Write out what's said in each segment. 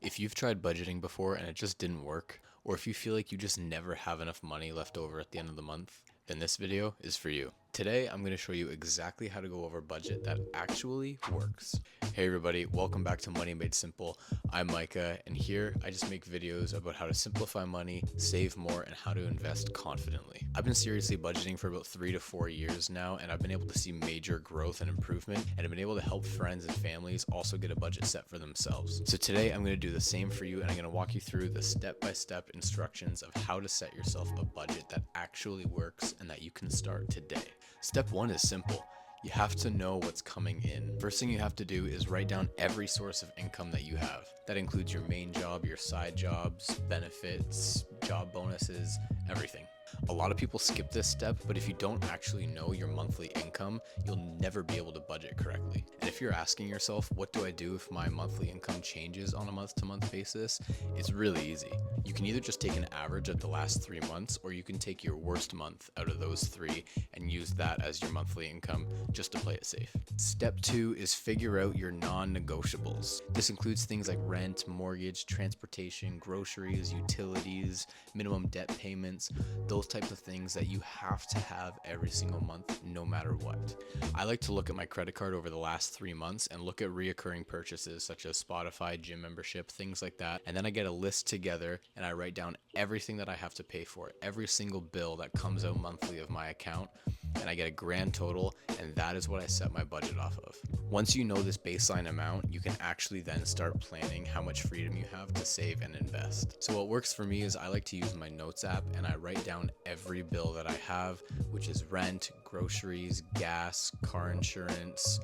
If you've tried budgeting before and it just didn't work, or if you feel like you just never have enough money left over at the end of the month, then this video is for you. Today, I'm going to show you exactly how to go over a budget that actually works. Hey everybody, welcome back to Money Made Simple. I'm Micah, and here I just make videos about how to simplify money, save more, and how to invest confidently. I've been seriously budgeting for about 3 to 4 years now, and I've been able to see major growth and improvement, and I've been able to help friends and families also get a budget set for themselves. So today I'm going to do the same for you, and I'm going to walk you through the step-by-step instructions of how to set yourself a budget that actually works and that you can start today. Step 1 is simple. You have to know what's coming in. First thing you have to do is write down every source of income that you have. That includes your main job, your side jobs, benefits, job bonuses, everything. A lot of people skip this step, but if you don't actually know your monthly income, you'll never be able to budget correctly. And if you're asking yourself, what do I do if my monthly income changes on a month-to-month basis? It's really easy. You can either just take an average of the last 3 months, or you can take your worst month out of those 3 and use that as your monthly income just to play it safe. Step 2 is figure out your non-negotiables. This includes things like rent, mortgage, transportation, groceries, utilities, minimum debt payments, those types of things that you have to have every single month no matter what. I like to look at my credit card over the last 3 months and look at reoccurring purchases such as Spotify, gym membership, things like that, and then I get a list together and I write down everything that I have to pay for, every single bill that comes out monthly of my account, and I get a grand total, and that is what I set my budget off of. Once you know this baseline amount, you can actually then start planning how much freedom you have to save and invest. So what works for me is I like to use my notes app and I write down every bill that I have, which is rent, groceries, gas, car insurance,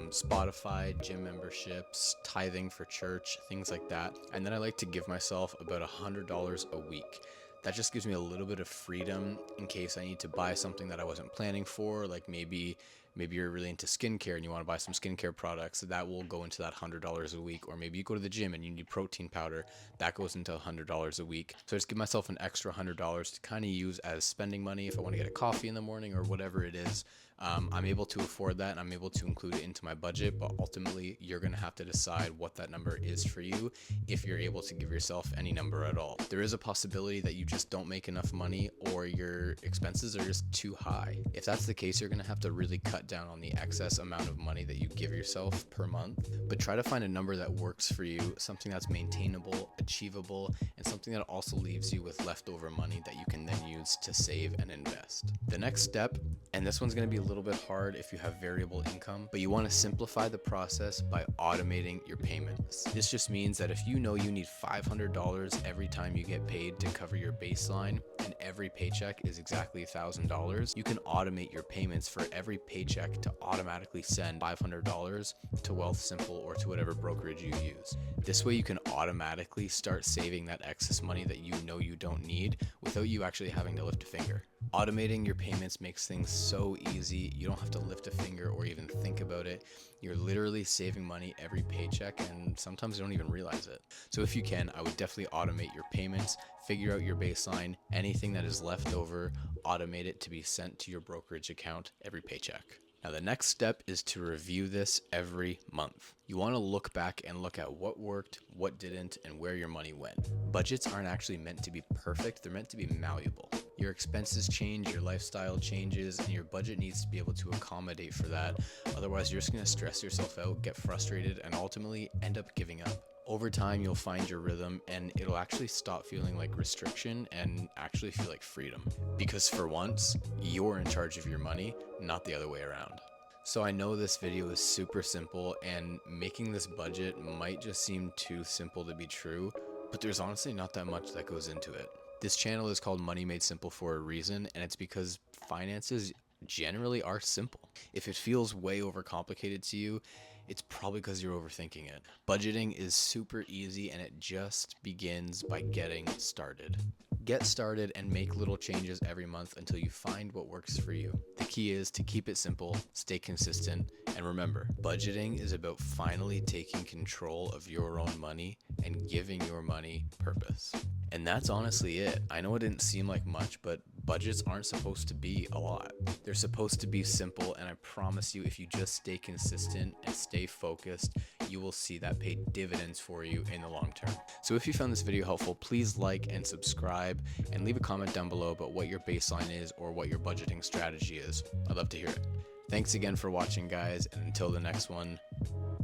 Spotify, gym memberships, tithing for church, things like that. And then I like to give myself about $100 a week. That just gives me a little bit of freedom in case I need to buy something that I wasn't planning for, like maybe you're really into skincare and you want to buy some skincare products. That will go into that $100 a week. Or maybe you go to the gym and you need protein powder. That goes into $100 a week. So I just give myself an extra $100 to kind of use as spending money if I want to get a coffee in the morning or whatever it is. I'm able to afford that and I'm able to include it into my budget, but ultimately you're going to have to decide what that number is for you if you're able to give yourself any number at all. There is a possibility that you just don't make enough money or your expenses are just too high. If that's the case, you're going to have to really cut down on the excess amount of money that you give yourself per month, but try to find a number that works for you, something that's maintainable, achievable, and something that also leaves you with leftover money that you can then use to save and invest. The next step, and this one's going to be a little bit hard if you have variable income, but you want to simplify the process by automating your payments. This just means that if you know you need $500 every time you get paid to cover your baseline, and every paycheck is exactly $1,000, you can automate your payments for every paycheck to automatically send $500 to Wealthsimple or to whatever brokerage you use. This way you can automatically start saving that excess money that you know you don't need without you actually having to lift a finger. Automating your payments makes things so easy. You don't have to lift a finger or even think about it. You're literally saving money every paycheck, and sometimes you don't even realize it. So if you can, I would definitely automate your payments, figure out your baseline, anything that is left over, automate it to be sent to your brokerage account every paycheck. Now the next step is to review this every month. You want to look back and look at what worked, what didn't, and where your money went. Budgets aren't actually meant to be perfect, they're meant to be malleable. Your expenses change, your lifestyle changes, and your budget needs to be able to accommodate for that. Otherwise, you're just going to stress yourself out, get frustrated, and ultimately end up giving up. Over time, you'll find your rhythm and it'll actually stop feeling like restriction and actually feel like freedom. Because for once, you're in charge of your money, not the other way around. So I know this video is super simple and making this budget might just seem too simple to be true, but there's honestly not that much that goes into it. This channel is called Money Made Simple for a reason, and it's because finances generally are simple. If it feels way overcomplicated to you, it's probably because you're overthinking it. Budgeting is super easy and it just begins by getting started. Get started and make little changes every month until you find what works for you. The key is to keep it simple, stay consistent, and remember, budgeting is about finally taking control of your own money and giving your money purpose. And that's honestly it. I know it didn't seem like much, but budgets aren't supposed to be a lot. They're supposed to be simple, and I promise you, if you just stay consistent and stay focused, you will see that pay dividends for you in the long term. So if you found this video helpful, please like and subscribe, and leave a comment down below about what your baseline is or what your budgeting strategy is. I'd love to hear it. Thanks again for watching, guys, and until the next one,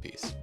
peace.